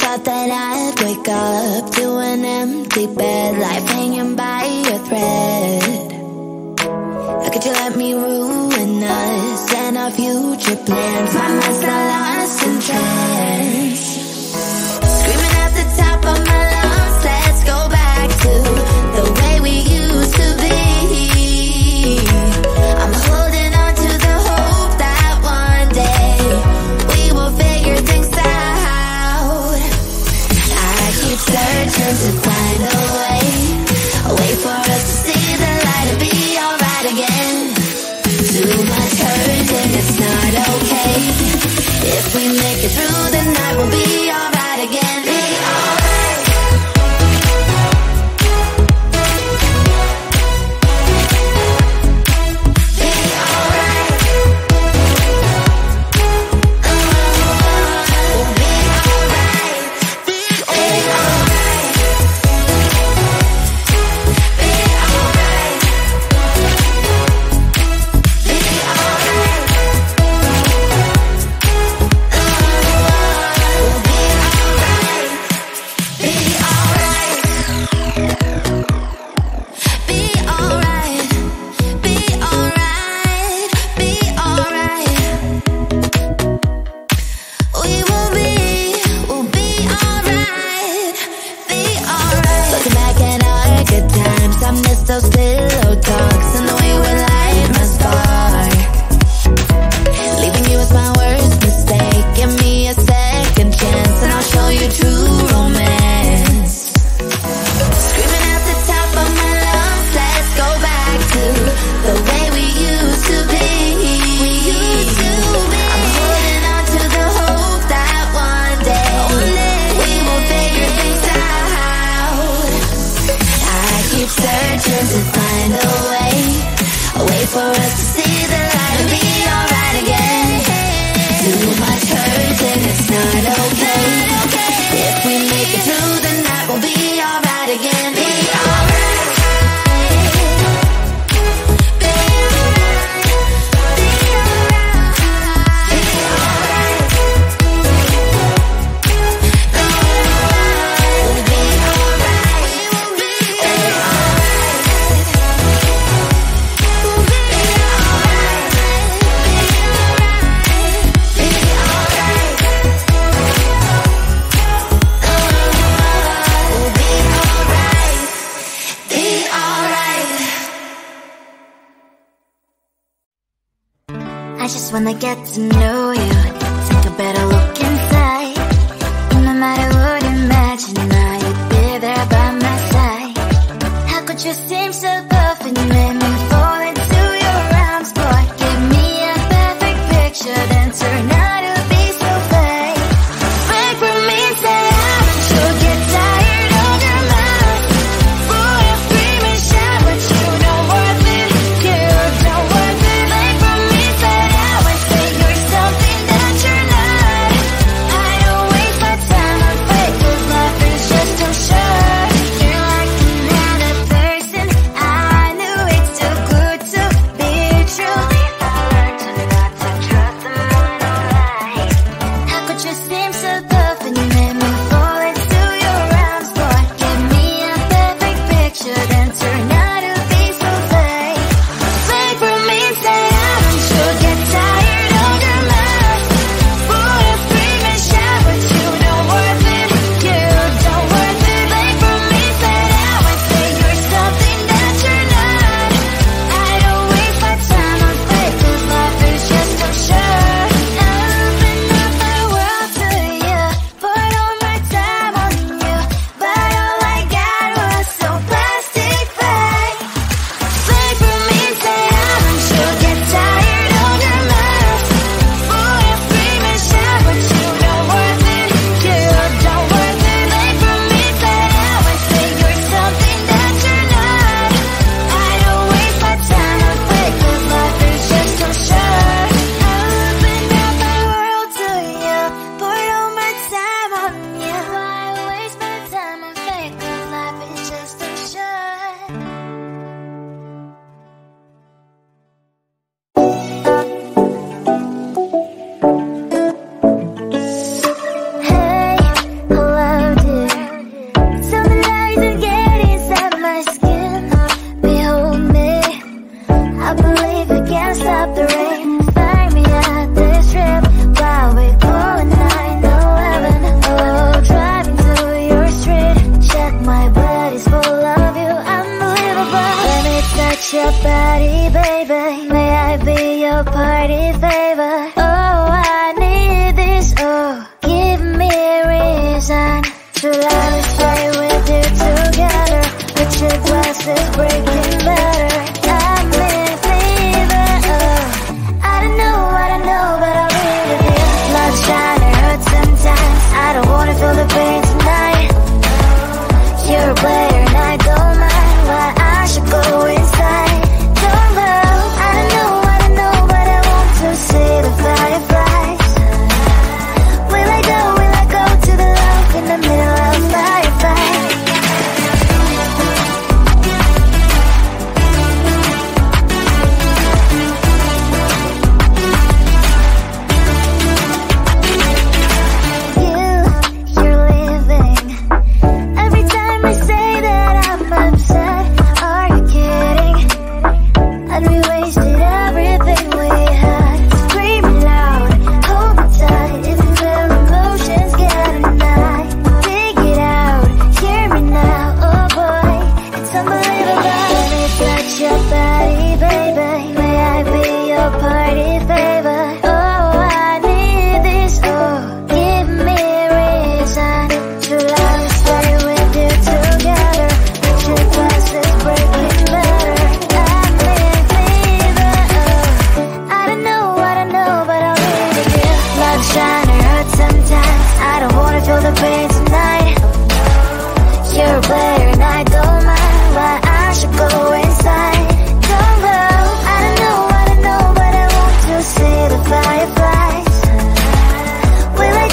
thought that I'd wake up to an empty bed, life hanging by a thread. How could you let me ruin us and our future plans? My mind's not lost in trance, screaming at the top of my lungs, let's go back to the way we used to be. I'm holding on to the hope that one day we will figure things out. I keep searching to find a way for us to see the light and be alright again. Too much hurt and it's not okay. If we make it through the night, we'll be alright again. Be alright. Be alright. We'll be alright. Be alright. Be alright. Be alright. We'll be alright. Be alright. Be alright. Be alright. Be alright. We'll be alright. Be alright. Looking back at our good times, I miss those pillow talks and the way we light my spark. Leaving you was my worst mistake. Give me a second chance and I'll show you true romance. Screaming at the top of my lungs, let's go back to the way we used to be. We used to be. I'm holding on to the hope that one day we will figure things out. I keep searching to find a way for us to see the light and be alright again. Too much hurt and it's not okay. If we make it through the night, we'll be alright again. Be alright. Be alright. Be alright. Be alright. We'll be alright. We'll be alright. We'll be alright. Be alright. Be alright. We'll be alright. Be alright. I just wanna get to know you, take a better look inside. No matter what, imagine now you'd be there by my side. How could you seem so tough and you made me fall into your arms, boy? Give me a perfect picture, then turn out to be so fake. Break from me and say I should get tired of your mouth. Boy, I scream and shout, but you don't worth it. You don't worth it. Break from me, say I would say you're something that glasses breaking better. I'm in fever. I don't know, but I'll leave it here. Love's trying to hurt sometimes. I don't wanna feel the pain tonight. You're a player and I don't mind. Why I should go inside. Don't go. I don't know, but I want to see the fireflies. Will I go to the love in the middle of firefight? You're leaving. Every time I say that I'm upset, are you kidding? And we wasted everything we had. Screaming loud, hold me tight. If you feel emotions getting high, dig it out, hear me now. Oh boy, it's unbelievable. Let me touch your body, baby. May I be your party favor? Oh, I need this. Oh, give me reason to love and stay with you together. With your glasses breaking better. I'm in fever. I don't know, but I'll leave it here. Love's trying to hurt sometimes. I don't wanna feel the pain tonight. You're a player and I don't mind. Why I should go inside. Don't go. I don't know, but I want to see the fireflies. Will I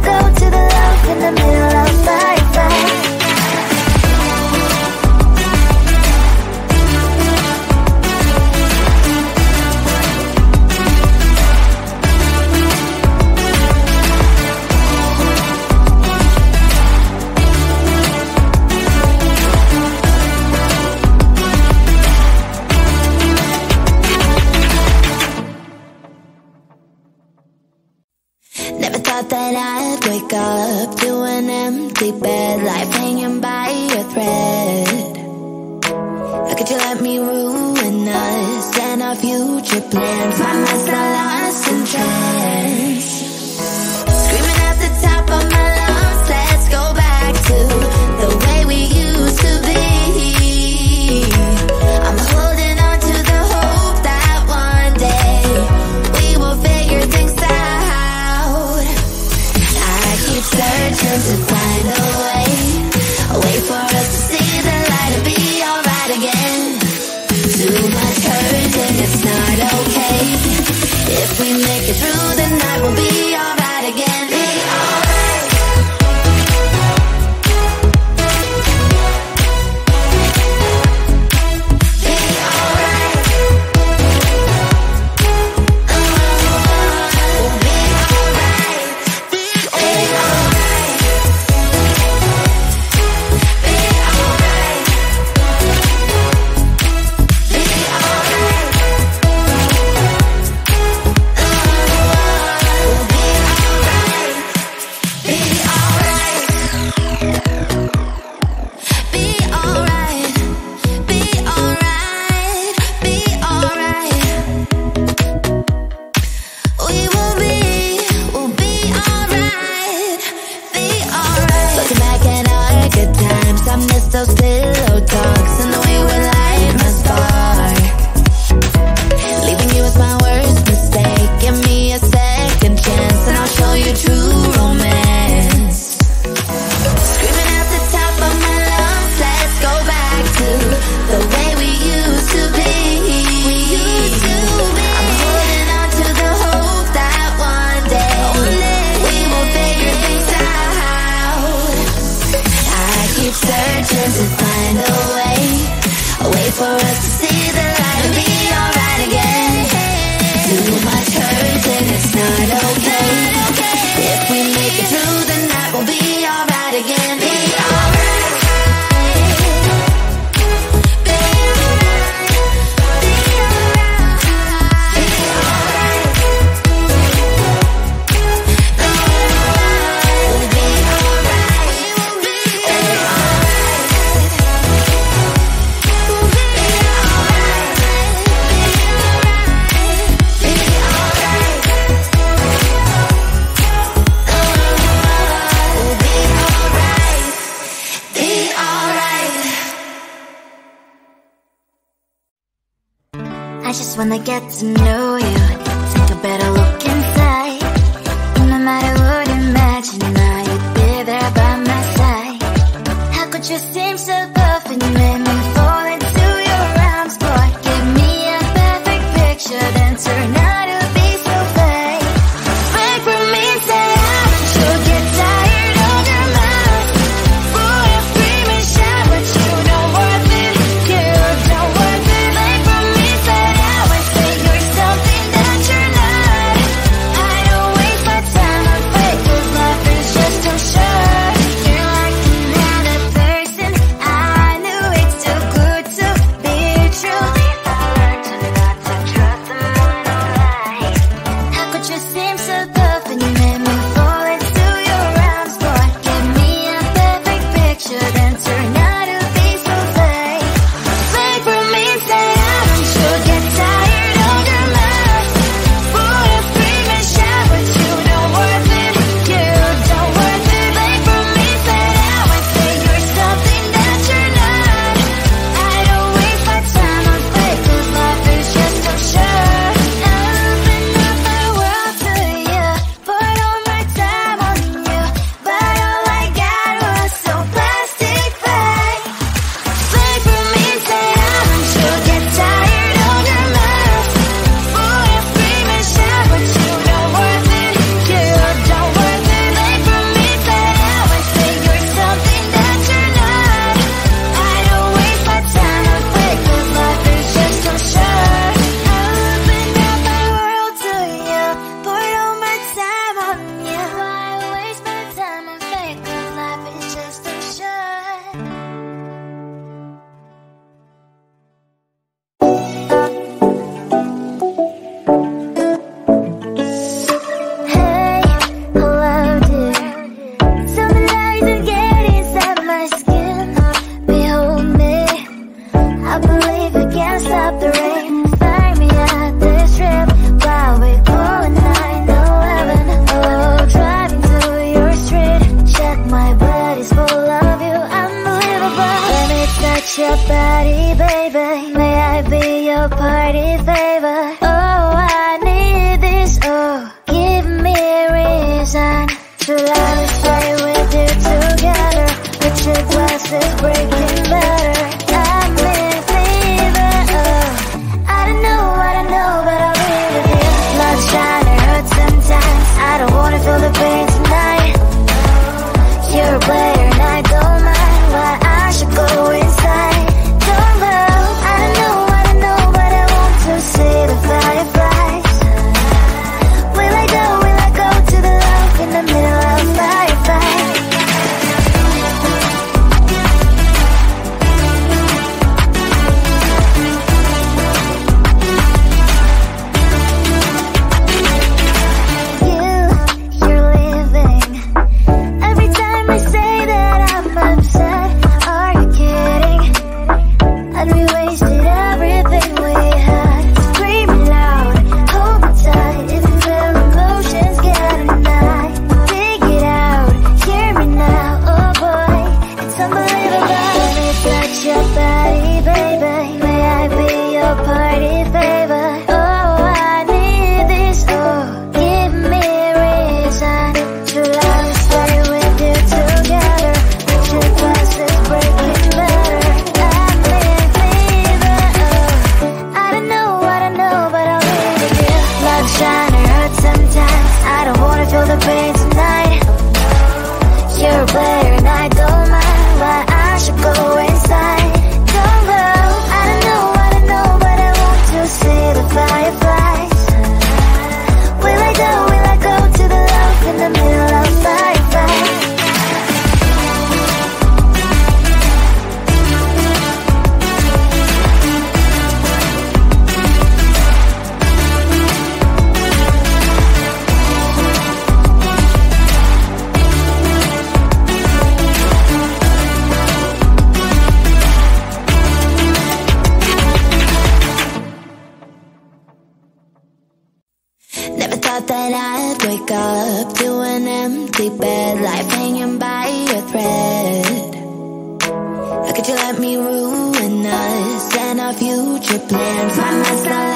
go to the love in the middle of firefight? Never thought that I'd wake up to an empty bed, life hanging by a thread. How could you let me ruin us and our future plans? Find myself lost in trance, screaming at the top of my lungs. Let's go back to the way we used to be. I'm holding on to the hope that one day we will figure things out. I keep searching to find a way for us to see the light and be alright again. Too much hurt and it's not okay. If we make it through the night, we'll be alright again. Be alright. Be alright. We'll be alright. Be alright. Be alright. Be alright. We'll be eyes just wanna get to know you. Take a better look inside. No matter what you imagine, now you'd be there by my side. How could you seem so perfect? You made me fall into your arms, boy. Give me a perfect picture, then turn out to be so fake. Fake for me, say I should get tired of your mouth. For a scream and shout, but you don't worth it. You don't worth it. Fake for me, say I would say you're something that you're not. I don't waste my time on fake, 'cause life is just too short. You're like another person. I knew it's too good to be true. I learned to not to trust someone online. How could you seem so perfect? You made me fall into your arms, boy. Give me a perfect picture, then turn out to be so fake. Fake for me, say I should get tired of your mouth. For a scream and shout, but you don't worth it. You don't worth it. Fake for me, say I would say you're something that you're not. I don't waste my time on fake, 'cause life is just too short. I open up my world to you, poured all my time on you, but all I got was so plastic fake. Fake for me, say I should get tired of your mouth. For a scream and shout, but you don't worth it. You don't worth it. Fake for me, say I would say you're something that you're not. I don't waste my time on fake, 'cause life is just too short. I opened up my world to you, poured all my time on you. Why waste my time on fake, 'cause life is just too short. Hey, hello dear. Something isn't getting inside my skin. Behold me, I believe we can't stop the rain. Find me at this trip while we go at 9/11. Oh, driving through your street, check my body's full of you, unbelievable. Let me touch your body, baby. May I be your party favor? Oh, I need this. Oh, give me a reason to love and stay with you together. With your glasses breaking better. I'm in fever. Oh, I don't know, but I'll be with you. Love shine, it hurts sometimes. I don't wanna feel the pain tonight. You're a player and I don't mind. Why I should go inside. Don't go. I don't know, but I want to see the fireflies. Will I go to the love in the middle of firefight? You're leaving. Every time I say that I'm upset, are you kidding? And we wasted everything we had. Screaming loud, hold me tight. If you feel emotions getting high, dig it out, hear me now. Oh boy, it's unbelievable. Let me touch your body, baby. May I be your party favor? Oh, I need this. Oh, give me a reason to love and stay with you together. With your glasses breaking better. I'm in fever. Oh, I don't know, but I'll be with you. Love shine, it hurts sometimes. I don't wanna feel the pain tonight. You're a player and I don't mind. Why I should go inside. Don't go. I don't know, but I want to see the fireflies. Will I go to the love in the middle of firefight? Never thought that I'd wake up to an empty bed, life hanging by a thread. How could you let me ruin us and our future plans? My mind's not